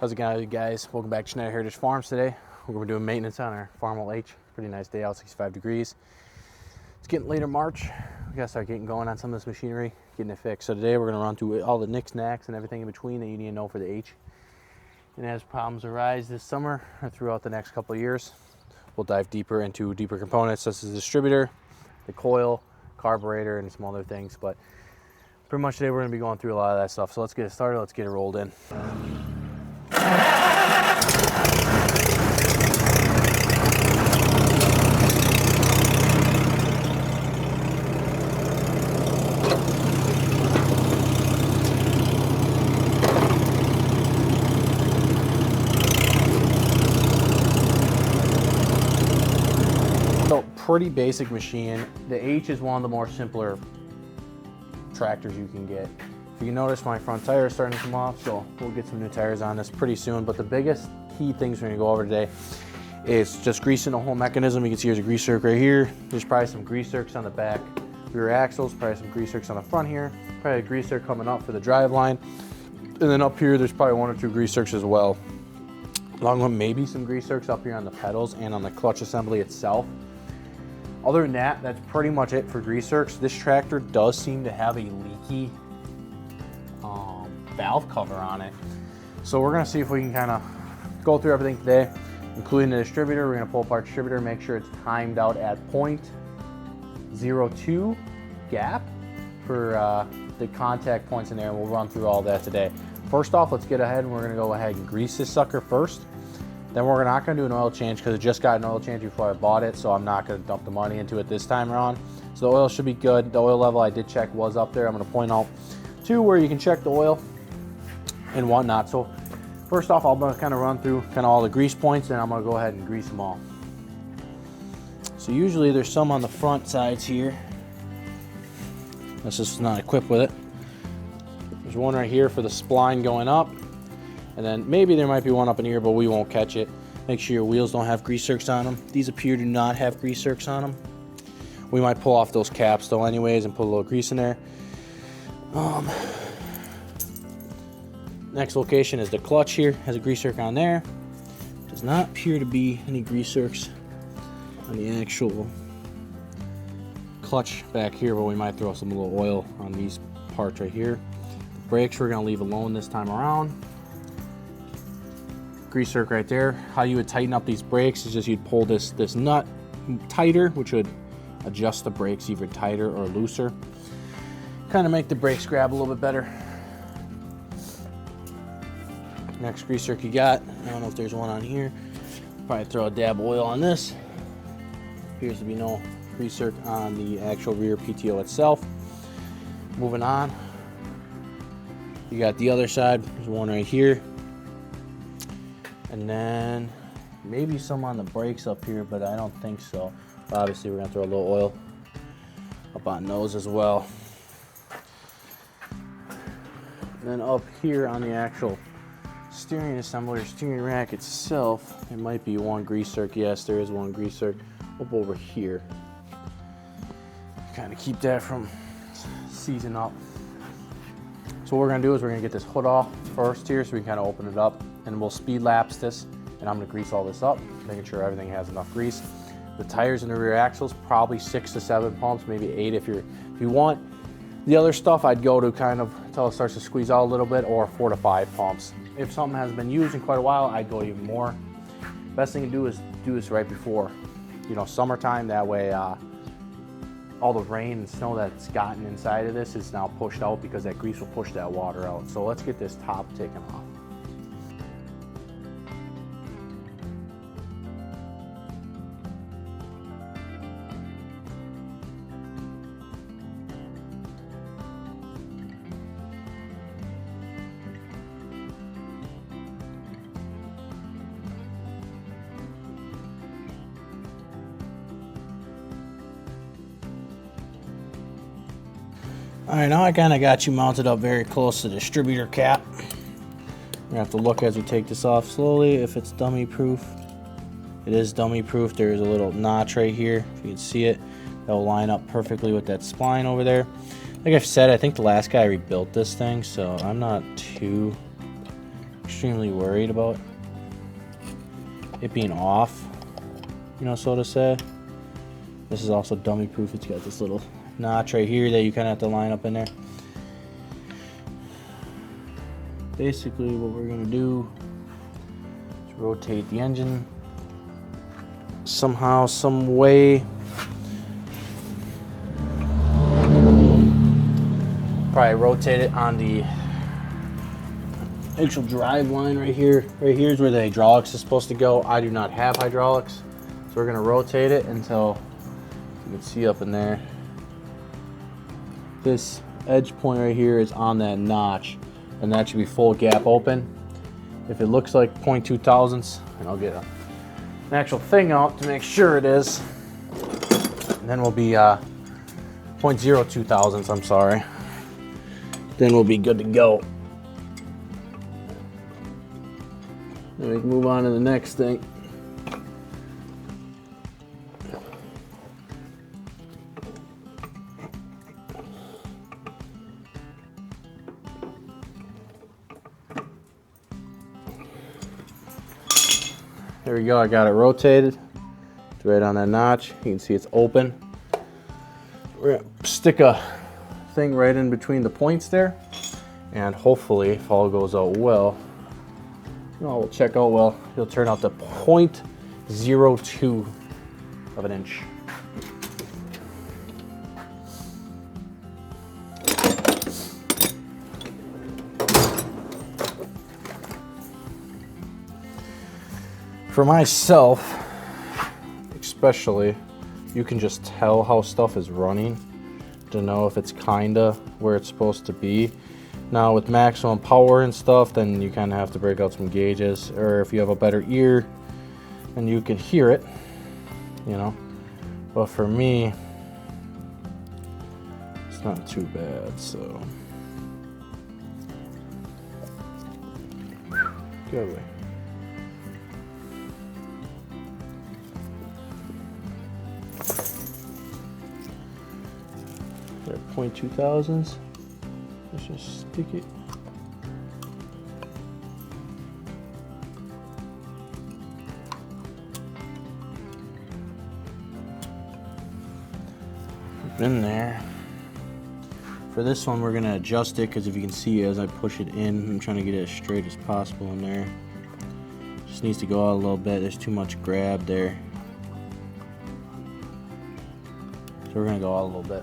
How's it going, guys? Welcome back to Schneider Heritage Farms. Today we're going to be doing maintenance on our Farmall H. Pretty nice day out, 65 degrees. It's getting later March. We got to start getting going on some of this machinery, getting it fixed. So today we're going to run through all the nicks, knacks, and everything in between that you need to know for the H. And as problems arise this summer or throughout the next couple of years, we'll dive deeper into deeper components such as the distributor, the coil, carburetor, and some other things. But pretty much today we're going to be going through a lot of that stuff. So let's get it started. Let's get it rolled in. So pretty basic machine. The H is one of the more simpler tractors you can get. If you notice, my front tire is starting to come off, so we'll get some new tires on this pretty soon. But the biggest key things we're gonna go over today is just greasing the whole mechanism. You can see there's a grease zerk right here. There's probably some grease zerks on the back rear axles, probably some grease zerks on the front here, probably a grease zerk coming up for the drive line. And then up here, there's probably one or two grease zerks as well. Along with maybe some grease zerks up here on the pedals and on the clutch assembly itself. Other than that, that's pretty much it for grease zerks. This tractor does seem to have a leaky valve cover on it. So we're gonna see if we can kind of go through everything today, including the distributor. We're gonna pull apart the distributor, make sure it's timed out at 0.02 gap for the contact points in there, and we'll run through all that today. First off, let's get ahead and we're gonna go ahead and grease this sucker first. Then we're not gonna do an oil change because it just got an oil change before I bought it, so I'm not gonna dump the money into it this time around. So the oil should be good. The oil level I did check was up there. I'm gonna point out too where you can check the oil and whatnot. So first off, I'm gonna kind of run through kind of all the grease points, and I'm gonna go ahead and grease them all. So usually there's some on the front sides here. This is not equipped with it. There's one right here for the spline going up. And then maybe there might be one up in here, but we won't catch it. Make sure your wheels don't have grease zerks on them. These appear to not have grease zerks on them. We might pull off those caps though anyways and put a little grease in there. Next location is the clutch here. Has a grease zerk on there. Does not appear to be any grease zerks on the actual clutch back here, but we might throw some little oil on these parts right here. The brakes we're gonna leave alone this time around. Grease zerk right there. How you would tighten up these brakes is just you'd pull this nut tighter, which would adjust the brakes either tighter or looser. Kind of make the brakes grab a little bit better. Next grease zerk you got, I don't know if there's one on here. Probably throw a dab of oil on this. Appears to be no grease zerk on the actual rear PTO itself. Moving on, you got the other side. There's one right here. And then maybe some on the brakes up here, but I don't think so. Obviously, we're gonna throw a little oil up on those as well. And then up here on the actual steering assembly or steering rack itself, there might be one grease zerk. Yes, there is one grease zerk up over here. Kind of keep that from seizing up. So what we're gonna do is we're gonna get this hood off first here so we can kind of open it up, and we'll speed lapse this, and I'm gonna grease all this up, making sure everything has enough grease. The tires in the rear axles, probably 6 to 7 pumps, maybe 8 if you want. The other stuff I'd go to kind of until it starts to squeeze out a little bit, or 4 to 5 pumps. If something hasn't been used in quite a while, I'd go even more. Best thing to do is do this right before, summertime. That way, all the rain and snow that's gotten inside of this is now pushed out because that grease will push that water out. So let's get this top taken off. All right, now I kind of got you mounted up very close to the distributor cap. We're gonna have to look as we take this off slowly if it's dummy proof. It is dummy proof. There's a little notch right here, if you can see it. That'll line up perfectly with that spline over there. Like I've said, I think the last guy rebuilt this thing, so I'm not too extremely worried about it being off, you know, so to say. This is also dummy proof. It's got this little notch right here that you kind of have to line up in there. Basically what we're going to do is rotate the engine somehow, some way. Probably rotate it on the actual drive line right here. Right here is where the hydraulics is supposed to go. I do not have hydraulics, so we're going to rotate it until you can see up in there. This edge point right here is on that notch, and that should be full gap open. If it looks like 0.2 thousandths, and I'll get an actual thing out to make sure it is, and then we'll be 0.02 thousandths, I'm sorry. Then we'll be good to go. Then we can move on to the next thing. There we go, I got it rotated. It's right on that notch. You can see it's open. We're gonna stick a thing right in between the points there, and hopefully, if all goes out well, will check out well, it'll turn out to 0.02 of an inch. For myself, especially, you can just tell how stuff is running to know if it's kinda where it's supposed to be. Now with maximum power and stuff, then you kind of have to break out some gauges, or if you have a better ear, then you can hear it, you know. But for me, it's not too bad, so. Good way. There, 0.2 thousandths. Let's just stick it. In there. For this one, we're gonna adjust it because if you can see as I push it in, I'm trying to get it as straight as possible in there. Just needs to go out a little bit. There's too much grab there. So we're gonna go out a little bit.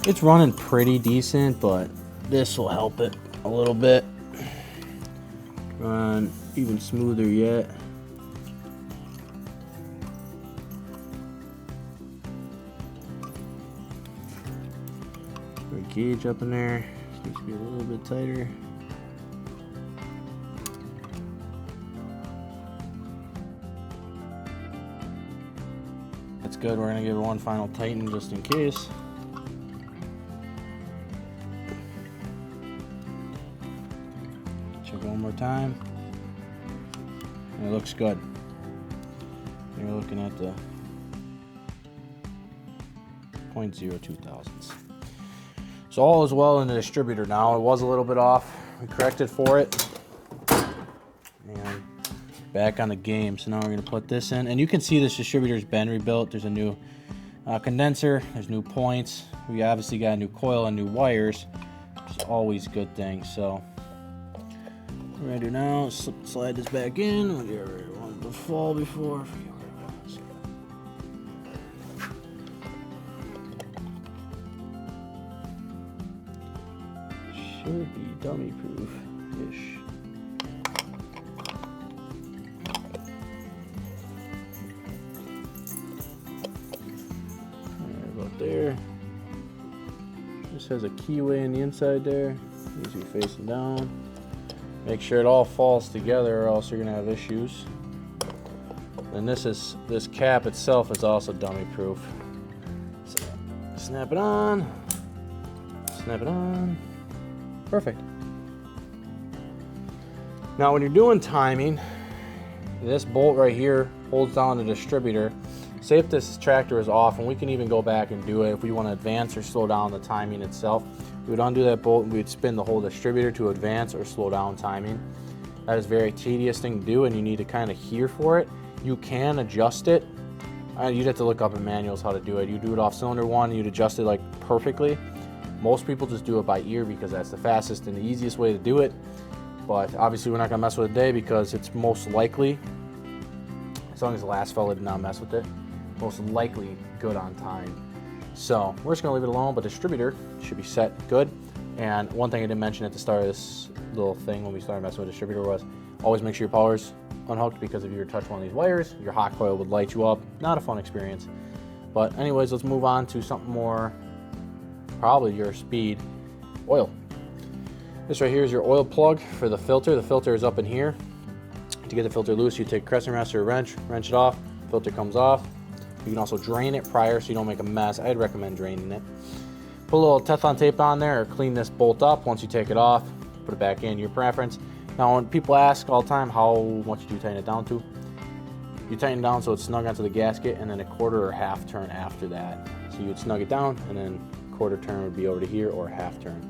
It's running pretty decent, but this will help it a little bit. Run even smoother yet. Our gauge up in there needs to be a little bit tighter. That's good. We're gonna give it one final tighten just in case. Check one more time. And it looks good. You're looking at the 0.02 thousandths. So all is well in the distributor now. It was a little bit off. We corrected for it. And back on the game. So now we're going to put this in. And you can see this distributor's been rebuilt. There's a new condenser. There's new points. We obviously got a new coil and new wires, which is always a good thing. So what we're going to do now is slide this back in. We'll get rid of one to fall before. Should be dummy proof-ish. Right about there. This has a keyway in the inside there. Needs to be facing down. Make sure it all falls together or else you're gonna have issues. And this cap itself is also dummy proof. So snap it on. Snap it on. Perfect. Now when you're doing timing, this bolt right here holds down the distributor. Say if this tractor is off, and we can even go back and do it if we want to advance or slow down the timing itself. We would undo that bolt and we'd spin the whole distributor to advance or slow down timing. That is a very tedious thing to do, and you need to kind of hear for it. You can adjust it. You'd have to look up in manuals how to do it. You do it off cylinder 1, you'd adjust it like perfectly. Most people just do it by ear because that's the fastest and the easiest way to do it. But obviously we're not gonna mess with it today because it's most likely, as long as the last fella did not mess with it, most likely good on time. So we're just gonna leave it alone, but the distributor should be set good. And one thing I didn't mention at the start of this little thing when we started messing with the distributor was always make sure your power's unhooked, because if you were to touch one of these wires, your hot coil would light you up. Not a fun experience. But anyways, let's move on to something more, probably your speed. Oil. This right here is your oil plug for the filter. The filter is up in here. To get the filter loose, you take a crescent wrench or a wrench it off, filter comes off. You can also drain it prior so you don't make a mess. I'd recommend draining it. Put a little Teflon tape on there, or clean this bolt up. Once you take it off, put it back in, your preference. Now when people ask all the time, how much do you tighten it down to? You tighten it down so it's snug onto the gasket, and then a quarter or half turn after that. So you would snug it down, and then quarter turn would be over to here, or half turn.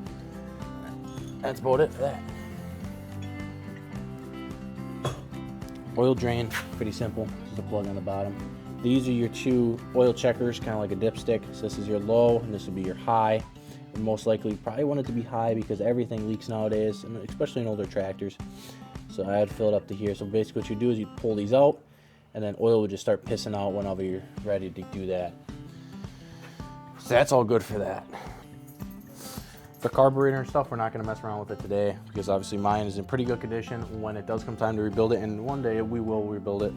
That's about it for that. Oil drain, pretty simple. Just a plug on the bottom. These are your two oil checkers, kind of like a dipstick. So this is your low, and this would be your high. And most likely, you probably want it to be high because everything leaks nowadays, and especially in older tractors. So I'd fill it up to here. So basically what you do is you pull these out, and then oil would just start pissing out whenever you're ready to do that. So that's all good for that. The carburetor and stuff, we're not going to mess around with it today because obviously mine is in pretty good condition. When it does come time to rebuild it, and one day we will rebuild it,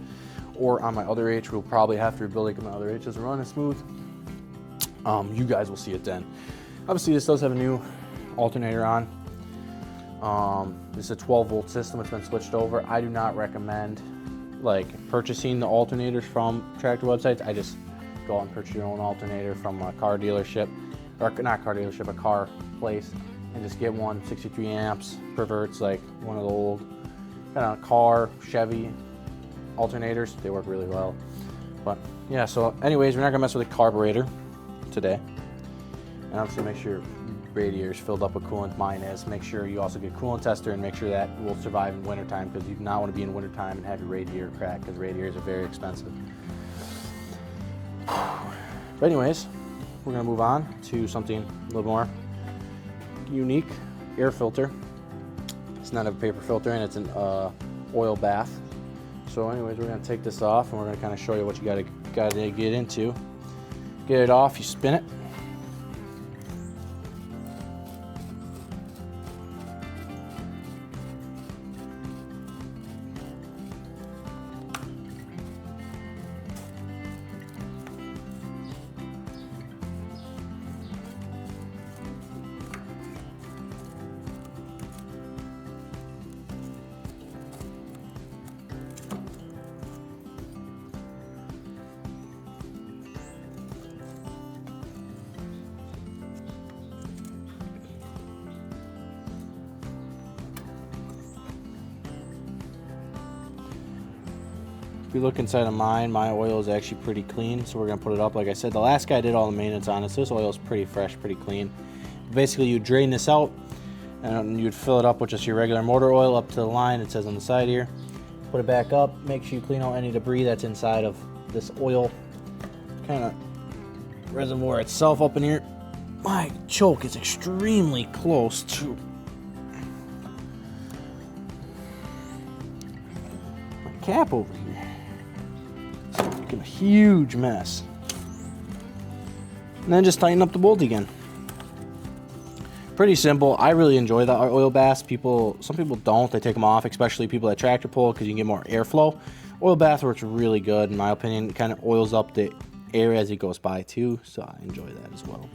or on my other H, we'll probably have to rebuild it because my other H doesn't run as smooth. You guys will see it then. Obviously this does have a new alternator on. This is a 12-volt system. It's been switched over. I do not recommend like purchasing the alternators from tractor websites. I just go out and purchase your own alternator from a car dealership, or not car dealership, a car place, and just get one 63 amps, perverts, like one of the old kind of car Chevy alternators. They work really well. But yeah, so anyways, we're not gonna mess with the carburetor today. And obviously make sure your radiator is filled up with coolant. Mine is. Make sure you also get a coolant tester and make sure that will survive in wintertime, because you do not want to be in wintertime and have your radiator crack, because radiators are very expensive. But anyways, we're gonna move on to something a little more unique. Air filter. It's not a paper filter, and it's an oil bath. So anyways, we're gonna take this off, and we're gonna kind of show you what you gotta get into. Get it off, you spin it. If you look inside of mine, my oil is actually pretty clean, so we're gonna put it up. Like I said, the last guy did all the maintenance on it, so this oil is pretty fresh, pretty clean. Basically, you drain this out, and you'd fill it up with just your regular motor oil up to the line. It says on the side here. Put it back up. Make sure you clean out any debris that's inside of this oil kind of reservoir itself up in here. My choke is extremely close to my cap over here. A huge mess. And then just tighten up the bolt again. Pretty simple. I really enjoy the oil baths. Some people don't. They take them off, especially people that tractor pull, because you can get more airflow. Oil bath works really good in my opinion. It kind of oils up the air as it goes by too, so I enjoy that as well.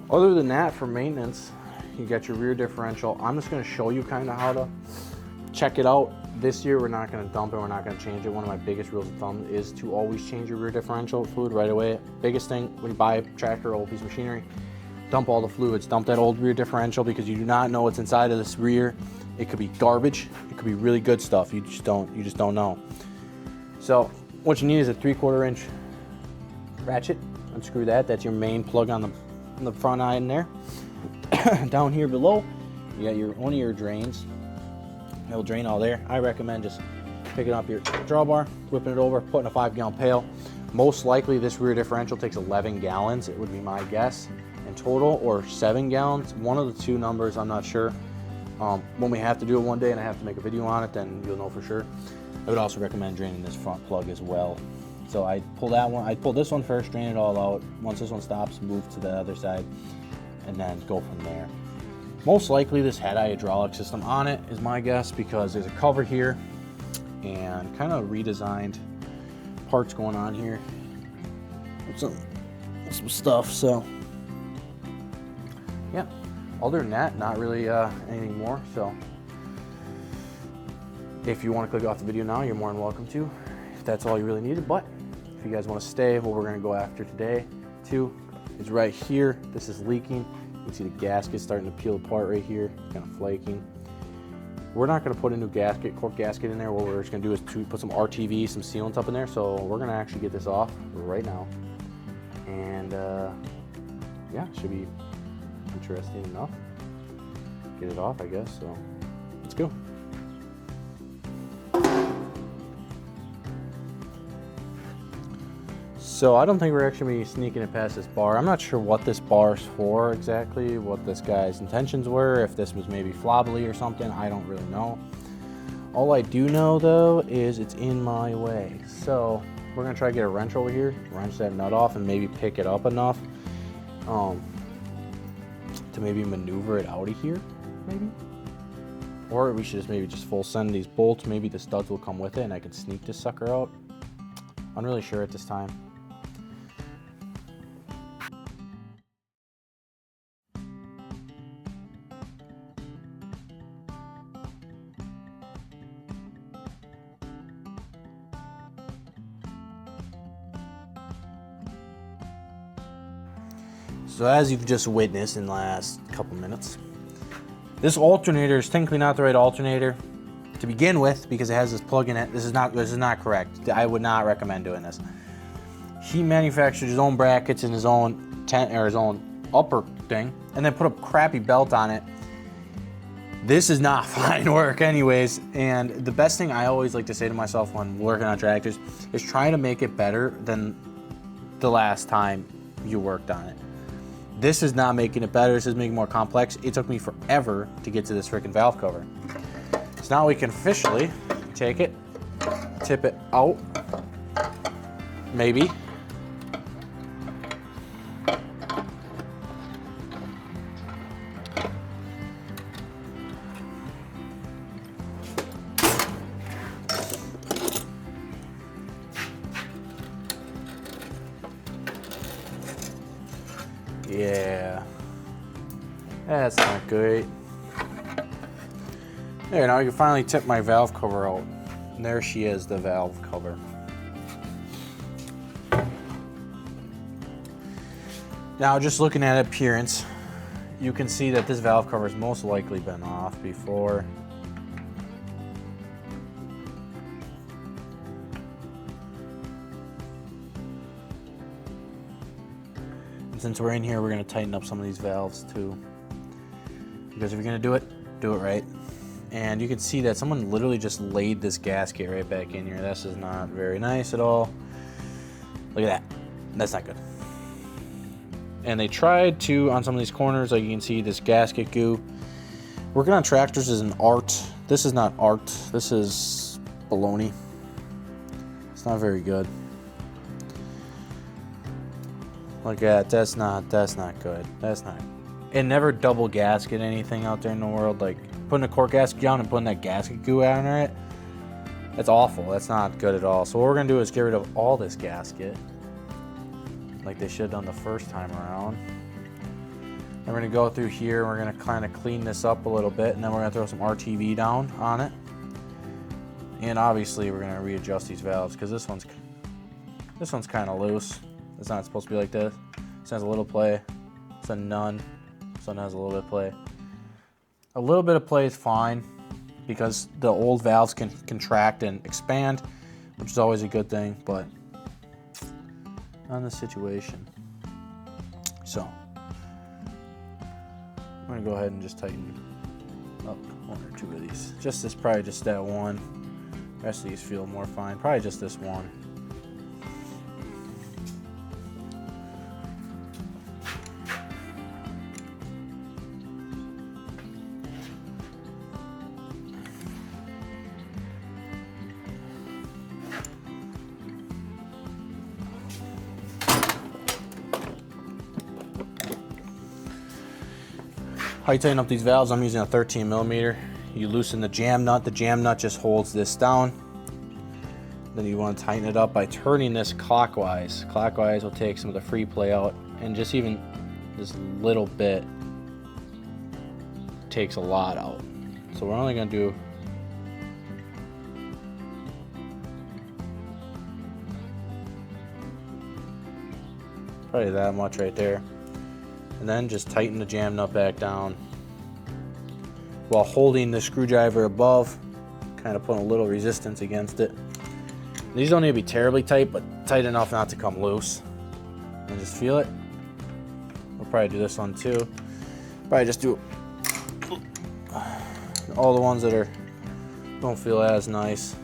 Other than that, for maintenance, You got your rear differential. I'm just gonna show you kind of how to check it out. This year, we're not gonna dump it, we're not gonna change it. One of my biggest rules of thumb is to always change your rear differential fluid right away. Biggest thing, when you buy a tractor or old piece of machinery, dump all the fluids, dump that old rear differential, because you do not know what's inside of this rear. It could be garbage, it could be really good stuff. You just don't know. So what you need is a 3/4 inch ratchet. Unscrew that. That's your main plug on the front end there. Down here below, you got one of your drains. It'll drain all there. I recommend just picking up your drawbar, whipping it over, putting a 5-gallon pail. Most likely this rear differential takes 11 gallons, it would be my guess, in total, or 7 gallons. One of the two numbers, I'm not sure. When we have to do it one day and I have to make a video on it, then you'll know for sure. I would also recommend draining this front plug as well. So I pull that one, I pull this one first, drain it all out. Once this one stops, move to the other side, and then go from there. Most likely this had a hydraulic system on it is my guess, because there's a cover here and kind of redesigned parts going on here. Some stuff, so yeah. Other than that, not really anything more. So if you want to click off the video now, you're more than welcome to, if that's all you really needed. But if you guys want to stay, what we're going to go after today too is right here. This is leaking. You can see the gasket starting to peel apart right here, kind of flaking. We're not going to put a new gasket, cork gasket in there. What we're just going to do is put some RTV, some sealant up in there. So we're going to actually get this off right now. And yeah, should be interesting enough. Get it off, I guess. So let's go. So I don't think we're actually going to be sneaking it past this bar. I'm not sure what this bar's for exactly, what this guy's intentions were, if this was maybe flobbly or something, I don't really know. All I do know though is it's in my way. So we're going to try to get a wrench over here, wrench that nut off, and maybe pick it up enough to maybe maneuver it out of here, maybe. Or we should maybe just full send these bolts. Maybe the studs will come with it and I can sneak this sucker out. I'm really sure at this time. So as you've just witnessed in the last couple minutes, this alternator is technically not the right alternator to begin with, because it has this plug in it. This is not correct. I would not recommend doing this. He manufactured his own brackets and his own tent, or his own upper thing, and then put a crappy belt on it. This is not fine work anyways. And the best thing I always like to say to myself when working on tractors is try to make it better than the last time you worked on it. This is not making it better, this is making it more complex. It took me forever to get to this freaking valve cover. So now we can officially take it, tip it out, maybe. Yeah, that's not great. There, now you can finally tip my valve cover out. And there she is, the valve cover. Now, just looking at appearance, you can see that this valve cover has most likely been off before. And since we're in here, we're going to tighten up some of these valves too. Because if you're going to do it right. And you can see that someone literally just laid this gasket right back in here. This is not very nice at all. Look at that. That's not good. And they tried to, on some of these corners, like you can see this gasket goo. Working on tractors is an art. This is not art. This is baloney. It's not very good. Look at that. That's not good. That's not. And never double gasket anything out there in the world. Like putting a cork gasket down and putting that gasket goo on it. That's awful. That's not good at all. So what we're gonna do is get rid of all this gasket, like they should have done the first time around. We're going to go through here, we're going to kind of clean this up a little bit, and then we're going to throw some RTV down on it. And obviously we're going to readjust these valves because this one's kind of loose. It's not supposed to be like this. This has a little play. It's a none. This one has a little bit of play. A little bit of play is fine because the old valves can contract and expand, which is always a good thing, but on this situation. So I'm gonna go ahead and just tighten up one or two of these. Probably just that one. The rest of these feel more fine. Probably just this one. How you tighten up these valves, I'm using a 13 millimeter. You loosen the jam nut. The jam nut just holds this down. Then you want to tighten it up by turning this clockwise. Clockwise will take some of the free play out, and just even this little bit takes a lot out. So we're only going to do probably that much right there. And then just tighten the jam nut back down while holding the screwdriver above, kind of putting a little resistance against it. These don't need to be terribly tight, but tight enough not to come loose. And just feel it. We'll probably do this one too. Probably just do all the ones that don't feel as nice.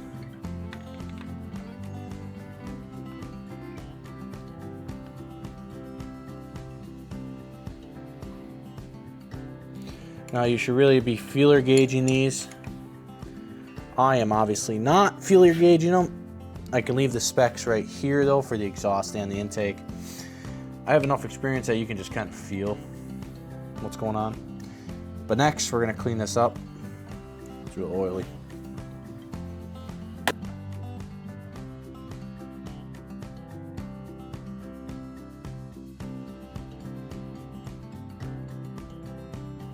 Now you should really be feeler gauging these. I am obviously not feeler gauging them. I can leave the specs right here though for the exhaust and the intake. I have enough experience that you can just kind of feel what's going on. But next we're gonna clean this up. It's real oily.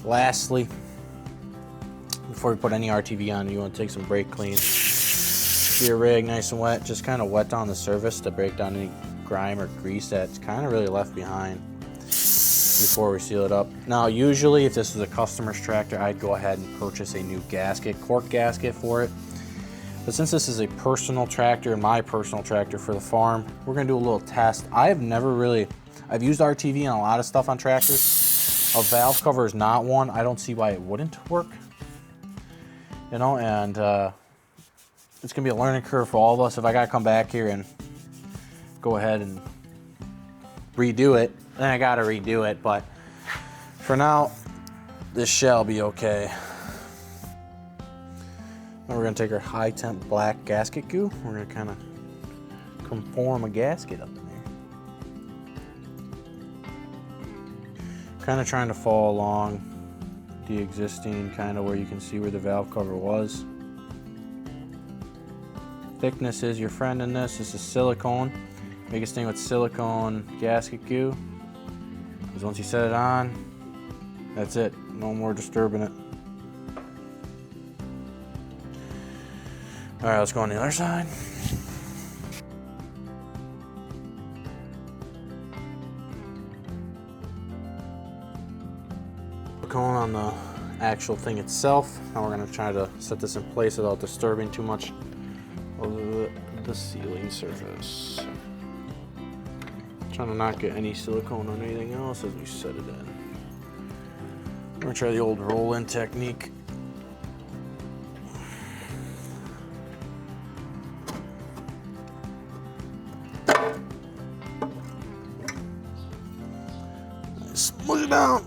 Lastly, before we put any RTV on, you want to take some brake clean. Get your rig nice and wet. Just kind of wet down the surface to break down any grime or grease that's kind of really left behind before we seal it up. Now, usually if this was a customer's tractor, I'd go ahead and purchase a new gasket, cork gasket for it. But since this is a personal tractor, my personal tractor for the farm, we're going to do a little test. I've used RTV on a lot of stuff on tractors. A valve cover is not one. I don't see why it wouldn't work. You know, and it's gonna be a learning curve for all of us. If I gotta come back here and go ahead and redo it, then I gotta redo it. But for now, this shall be okay. Now we're gonna take our high temp black gasket goo. We're gonna kind of conform a gasket up in there. Kind of trying to follow along the existing, kind of where you can see where the valve cover was. Thickness is your friend in this. This is silicone. Biggest thing with silicone gasket goo is once you set it on, that's it. No more disturbing it. All right, let's go on the other side. On the actual thing itself. Now we're going to try to set this in place without disturbing too much of the sealing surface. Trying to not get any silicone on anything else as we set it in. We're going to try the old roll-in technique. Smush it down.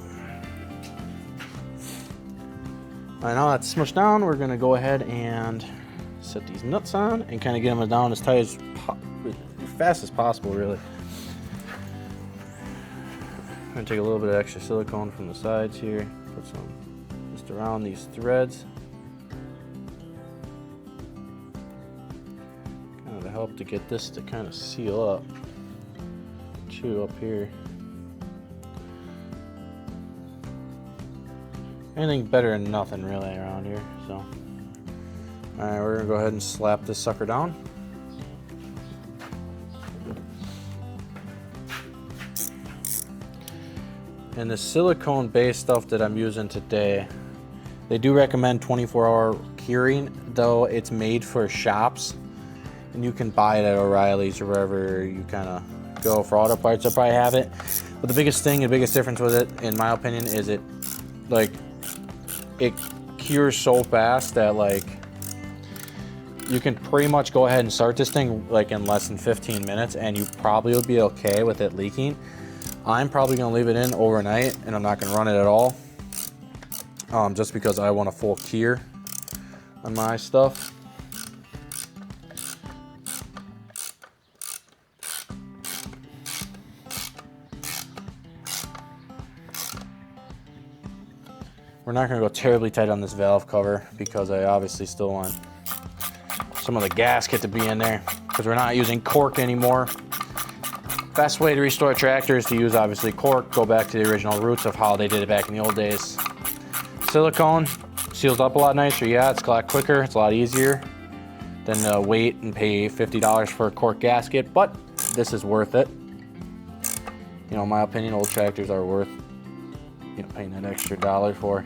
All right, now that's smushed down, we're gonna go ahead and set these nuts on and kind of get them down as tight as fast as possible, really. I'm gonna take a little bit of extra silicone from the sides here, put some just around these threads, kind of to help to get this to kind of seal up, too, up here. anything better than nothing really around here. So, all right, we're gonna go ahead and slap this sucker down. And the silicone-based stuff that I'm using today, they do recommend 24-hour curing, though it's made for shops, and you can buy it at O'Reilly's or wherever you kind of go for auto parts. They'll probably have it. But the biggest thing, the biggest difference with it, in my opinion, is it cures so fast that like you can pretty much go ahead and start this thing like in less than 15 minutes, and you probably will be okay with it leaking. I'm probably gonna leave it in overnight, and I'm not gonna run it at all, just because I want a full cure on my stuff. We're not gonna go terribly tight on this valve cover because I obviously still want some of the gasket to be in there, because we're not using cork anymore. Best way to restore a tractor is to use obviously cork, go back to the original roots of how they did it back in the old days. Silicone seals up a lot nicer, yeah, it's a lot quicker, it's a lot easier than wait and pay $50 for a cork gasket, but this is worth it. You know, in my opinion, old tractors are worth, you know, paying that extra dollar for.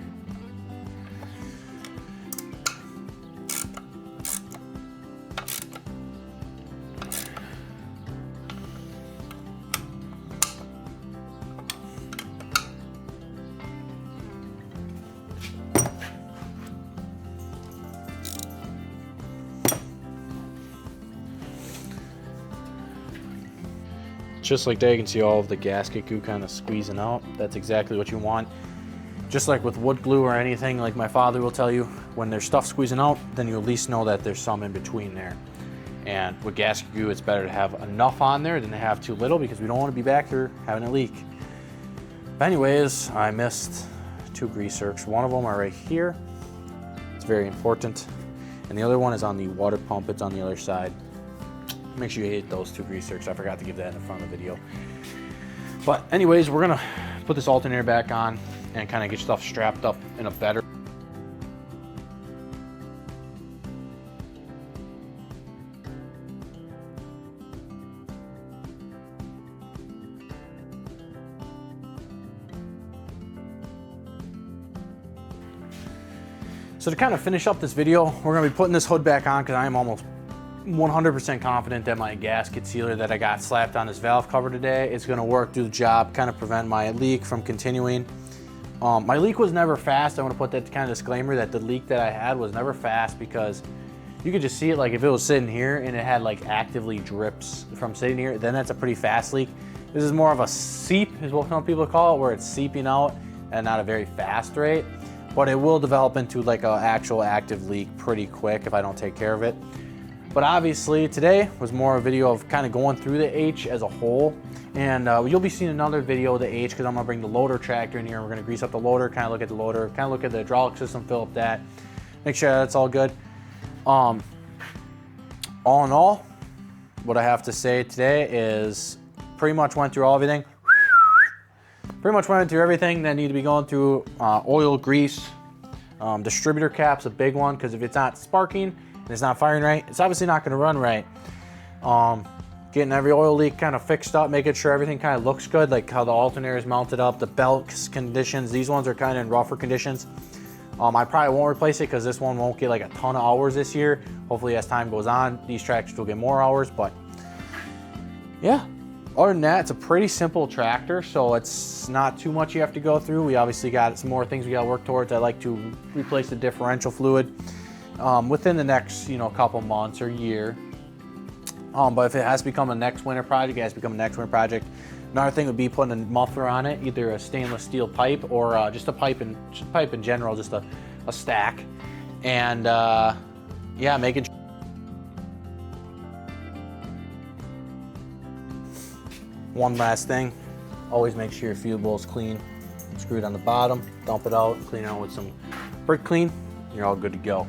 Just like that, you can see all of the gasket goo kind of squeezing out. That's exactly what you want. Just like with wood glue or anything, like my father will tell you, when there's stuff squeezing out, then you at least know that there's some in between there. And with gasket goo, it's better to have enough on there than to have too little, because we don't want to be back here having a leak. But anyways, I missed 2 grease zerks. One of them are right here. It's very important. And the other one is on the water pump. It's on the other side. Make sure you hit those 2 grease zerks. I forgot to give that in the front of the video. But anyways, we're gonna put this alternator back on and kind of get stuff strapped up in a better. So to kind of finish up this video, we're gonna be putting this hood back on, because I am almost 100% confident that my gasket sealer that I got slapped on this valve cover today is going to work, do the job, kind of prevent my leak from continuing. My leak was never fast. I want to put that kind of disclaimer that the leak that I had was never fast, because you could just see it. Like if it was sitting here and it had like actively drips from sitting here, then that's a pretty fast leak. This is more of a seep, is what some people call it, where it's seeping out and not a very fast rate, but it will develop into like an actual active leak pretty quick if I don't take care of it. But obviously today was more a video of kind of going through the H as a whole. And you'll be seeing another video of the H, because I'm gonna bring the loader tractor in here. We're gonna grease up the loader, kind of look at the loader, kind of look at the hydraulic system, fill up that, make sure that's all good. All in all, what I have to say today is pretty much went through everything. Pretty much went through everything that need to be going through. Oil, grease, distributor cap's a big one, because if it's not sparking, and it's not firing right, it's obviously not going to run right. Getting every oil leak kind of fixed up, making sure everything kind of looks good, like how the alternator is mounted up, the belt conditions, these ones are kind of in rougher conditions. I probably won't replace it, because this one won't get like a ton of hours this year. Hopefully as time goes on, these tractors will get more hours, but yeah. Other than that, it's a pretty simple tractor, so it's not too much you have to go through. We obviously got some more things we got to work towards. I like to replace the differential fluid within the next, couple months or year. But if it has to become a next winter project, it has to become a next winter project. Another thing would be putting a muffler on it, either a stainless steel pipe or just a pipe in general, just a stack. And yeah, making. One last thing, always make sure your fuel bowl is clean. Screw it on the bottom, dump it out, clean it out with some brake clean, and you're all good to go.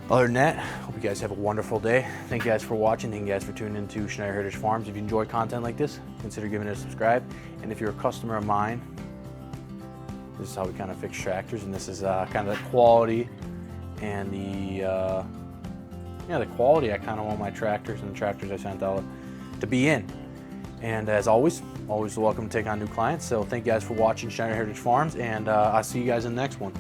Other than that, hope you guys have a wonderful day. Thank you guys for watching. Thank you guys for tuning into Schneider Heritage Farms. If you enjoy content like this, consider giving it a subscribe. And if you're a customer of mine, This is how we kind of fix tractors, and this is kind of the quality and the quality I kind of want my tractors and the tractors I sent out to be in. And as always welcome to take on new clients. So thank you guys for watching Schneider Heritage Farms, and I'll see you guys in the next one.